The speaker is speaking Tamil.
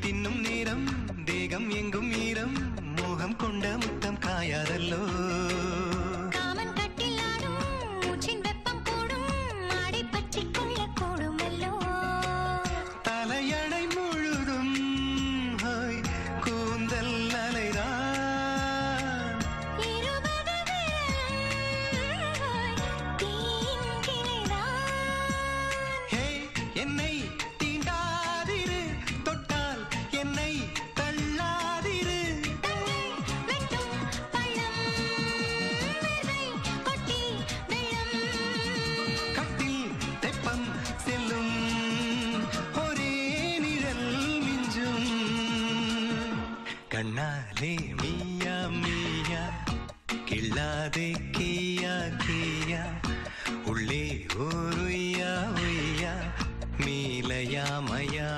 தின்னும் நேரம் தேகம் எங்கும் ஈரம் மோகம் கொண்ட முத்தம் காயாதல்லோ காமன் கட்டில் ஆடும் மூச்சின் வெப்பம் கூடும் மாடி பற்றி கொள்ள கூடுமல்லோ தலையணை முழுதும் கூந்தல் அலைதான் 20 தீயின் கிளைதான் ஹே என்னை தீண்டாதிரு தொட்டால் என்னை தள்ளாதிரு தங்கை வெட்டும் பள்ளம் விதை கொட்டி வெள்ளம் கட்டில் தெப்பம் செல்லும் ஒரே நிழல் மிஞ்சும் கண்ணாலே மீயா மீயா கிள்ளாதே கீயா கீயா உள்ளே ஓருய்யா ஒய்யா மீலையா மயா